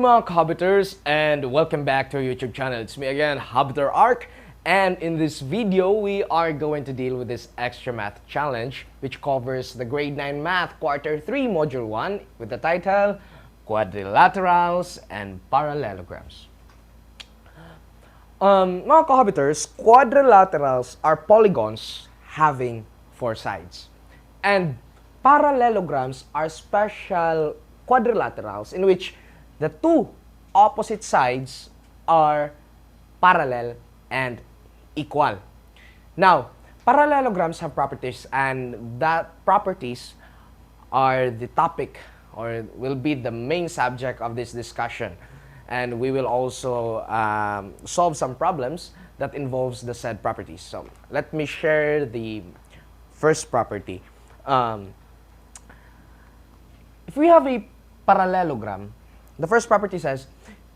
mga Hobbiters, and welcome back to our YouTube channel. It's me again, Hobbiter Arc, and in this video, we are going to deal with this extra math challenge, which covers the grade 9 math quarter 3 module 1 with the title Quadrilaterals and Parallelograms. Mga Hobbiters, quadrilaterals are polygons having 4 sides, and parallelograms are special quadrilaterals in which the two opposite sides are parallel and equal. Now, parallelograms have properties, and that properties are the topic or will be the main subject of this discussion. And we will also solve some problems that involves the said properties. So let me share the first property. If we have a parallelogram, the first property says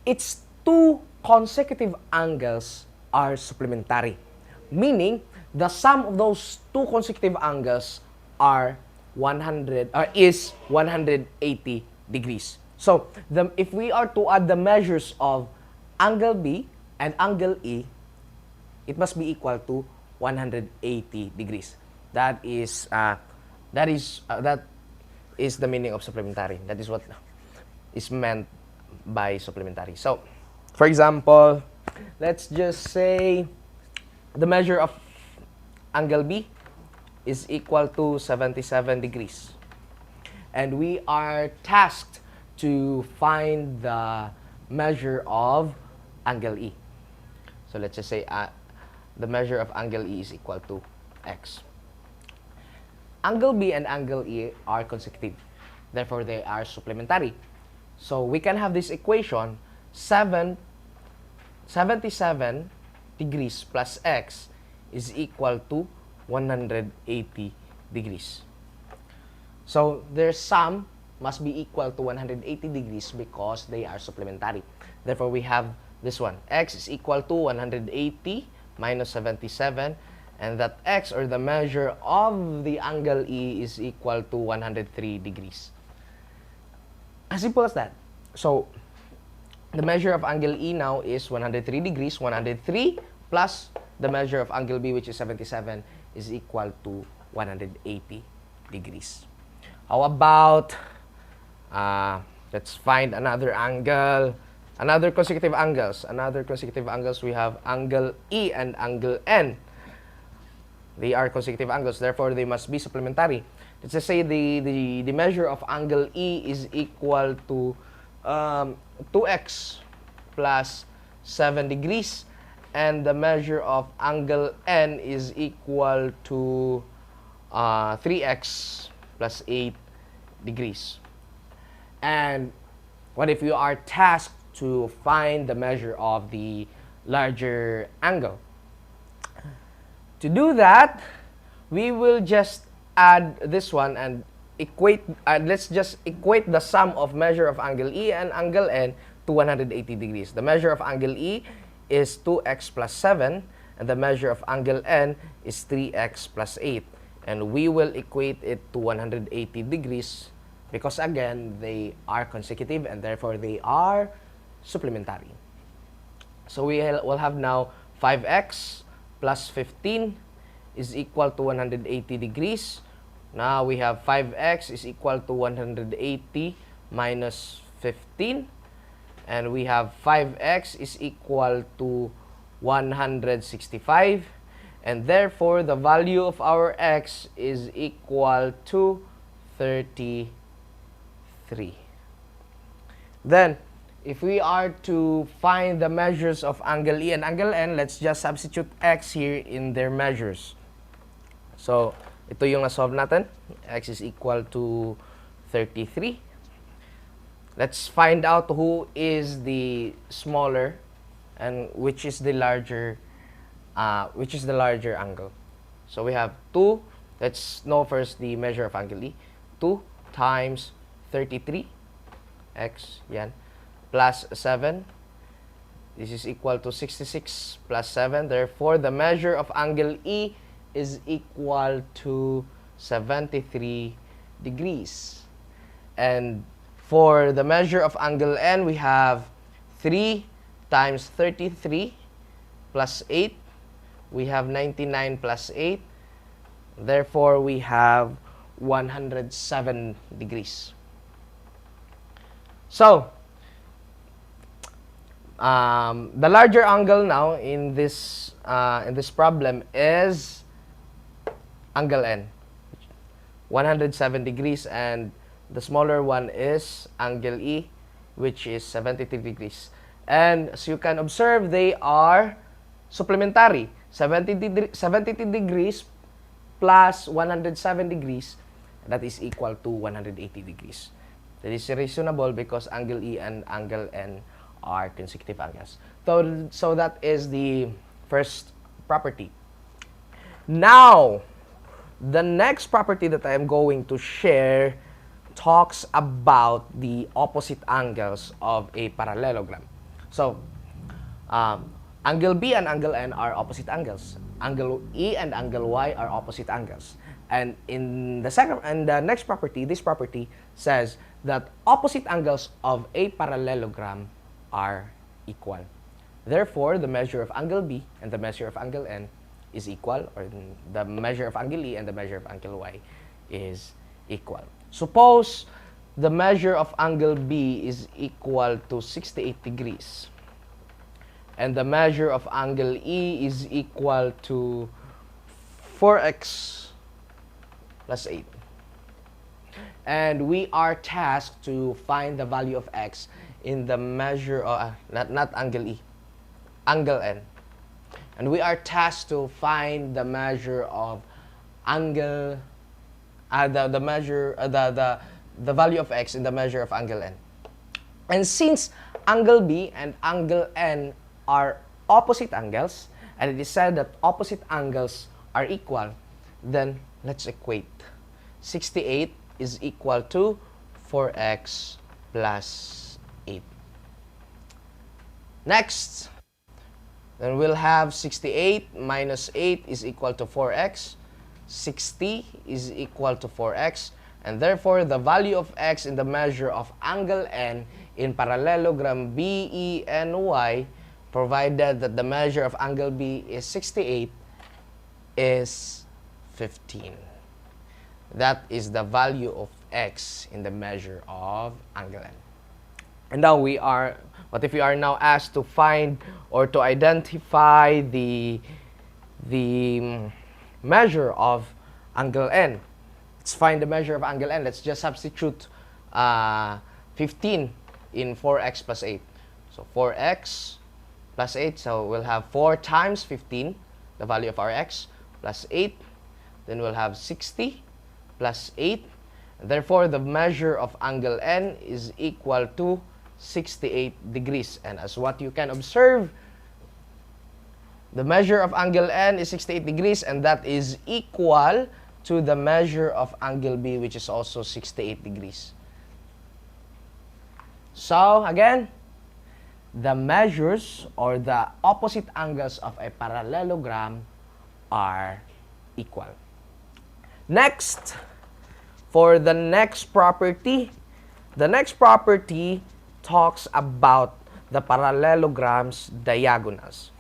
its two consecutive angles are supplementary, meaning the sum of those two consecutive angles are 180 degrees. So if we are to add the measures of angle B and angle E, it must be equal to 180 degrees. That is the meaning of supplementary. That is what is meant by supplementary. So, for example, let's just say the measure of angle B is equal to 77 degrees. And we are tasked to find the measure of angle E. So let's just say the measure of angle E is equal to x. Angle B and angle E are consecutive, therefore they are supplementary. So we can have this equation 77 degrees plus x is equal to 180 degrees. So their sum must be equal to 180 degrees because they are supplementary. Therefore, we have this one. X is equal to 180 minus 77, and that x, or the measure of the angle E, is equal to 103 degrees. As simple as that. So, the measure of angle E now is 103 degrees. 103 plus the measure of angle B, which is 77, is equal to 180 degrees. How about let's find another angle, another consecutive angles. We have angle E and angle N. They are consecutive angles, therefore they must be supplementary. Let's just say the measure of angle E is equal to 2x plus 7 degrees, and the measure of angle N is equal to 3x plus 8 degrees. And what if you are tasked to find the measure of the larger angle? To do that, we will just add this one and equate. Let's just equate the sum of measure of angle E and angle N to 180 degrees. The measure of angle E is 2x plus 7, and the measure of angle N is 3x plus 8. And we will equate it to 180 degrees because, again, they are consecutive and therefore they are supplementary. So we will have now 5x plus 15 is equal to 180 degrees. Now we have 5x is equal to 180 minus 15. And we have 5x is equal to 165. And therefore, the value of our x is equal to 33. Then, if we are to find the measures of angle E and angle N, let's just substitute x here in their measures. So, ito yung na-solve natin. X is equal to 33. Let's find out who is the smaller and which is the larger angle. So we have 2. Let's know first the measure of angle E. 2 times 33 x, yan, plus 7. This is equal to 66 plus 7. Therefore, the measure of angle E is equal to 73 degrees. And For the measure of angle N, we have 3 times 33 plus 8. We have 99 plus 8. Therefore, we have 107 degrees. So, the larger angle now in this problem is angle N, 107 degrees, and the smaller one is angle E, which is 73 degrees. And as you can observe, they are supplementary. 73 degrees plus 107 degrees, that is equal to 180 degrees. That is reasonable because angle E and angle N are consecutive angles. So that is the first property. Now, the next property that I am going to share talks about the opposite angles of a parallelogram. So, angle B and angle N are opposite angles. Angle E and angle Y are opposite angles. And in the next property, this property says that opposite angles of a parallelogram are equal. Therefore, the measure of angle B and the measure of angle N is equal, or the measure of angle E and the measure of angle Y is equal. Suppose the measure of angle B is equal to 68 degrees. And the measure of angle E is equal to 4x plus 8. And we are tasked to find the value of x in the measure of, not angle E, angle N. And we are tasked to find the measure of angle, the value of x in the measure of angle N. And since angle B and angle N are opposite angles, and it is said that opposite angles are equal, then let's equate. 68 is equal to 4x plus 8. Next, then we'll have 68 minus 8 is equal to 4x. 60 is equal to 4x. And therefore, the value of x in the measure of angle N in parallelogram B, E, and Y, provided that the measure of angle B is 68, is 15. That is the value of x in the measure of angle N. And now what if we are now asked to find or to identify the measure of angle N? Let's find the measure of angle N. Let's just substitute 15 in 4x plus 8. So 4x plus 8, so we'll have 4 times 15, the value of our x, plus 8. Then we'll have 60 plus 8. Therefore, the measure of angle N is equal to 68 degrees. And as what you can observe, the measure of angle N is 68 degrees, and that is equal to the measure of angle B, which is also 68 degrees. So, again, the measures or the opposite angles of a parallelogram are equal. Next, for the next property talks about the parallelogram's diagonals.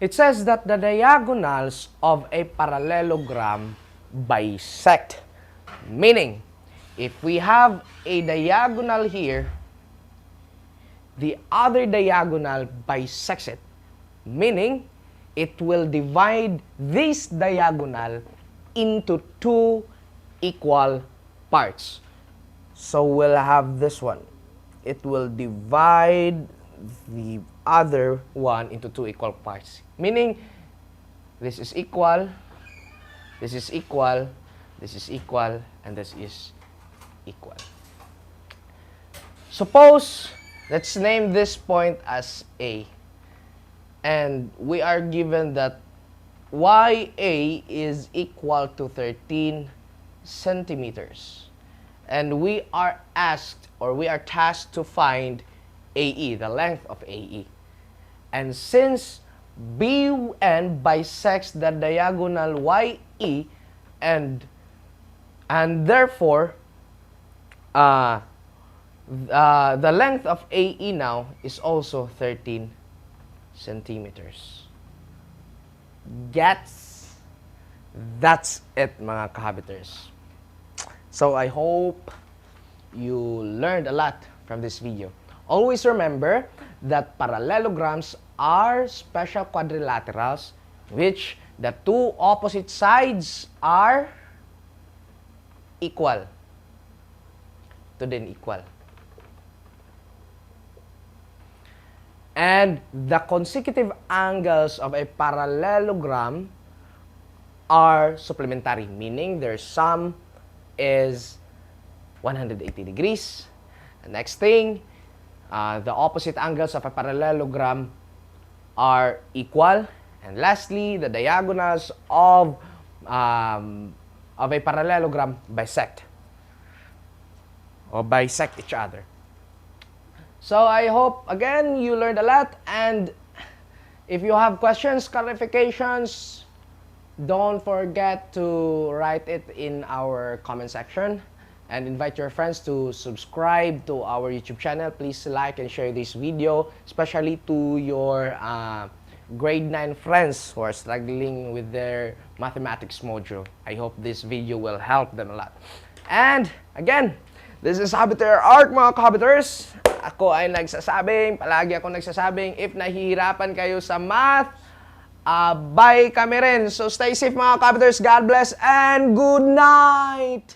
It says that the diagonals of a parallelogram bisect. Meaning, if we have a diagonal here, the other diagonal bisects it. Meaning, it will divide this diagonal into 2 equal parts. So we'll have this one. It will divide the other one into 2 equal parts. Meaning, this is equal, this is equal, this is equal, and this is equal. Suppose, let's name this point as A. And we are given that YA is equal to 13 centimeters. And we are asked, or we are tasked to find AE, the length of AE. And since BN bisects the diagonal YE, and therefore, The length of AE now is also 13 centimeters. That's it, mga kahabiters. So I hope you learned a lot from this video. Always remember that parallelograms are special quadrilaterals which the two opposite sides are equal to then equal. And the consecutive angles of a parallelogram are supplementary, meaning their sum is 180 degrees. The next thing, the opposite angles of a parallelogram are equal. And lastly, the diagonals of a parallelogram bisect each other. So I hope, again, you learned a lot. And if you have questions, clarifications, don't forget to write it in our comment section. And invite your friends to subscribe to our YouTube channel. Please like and share this video, especially to your grade 9 friends who are struggling with their mathematics module. I hope this video will help them a lot. And again, this is Hobbiter Arc, mga Hobbiters. Ako ay palagi ako nagsasabing, if nahihirapan kayo sa math, bye kami rin. So stay safe, mga Hobbiters. God bless and good night!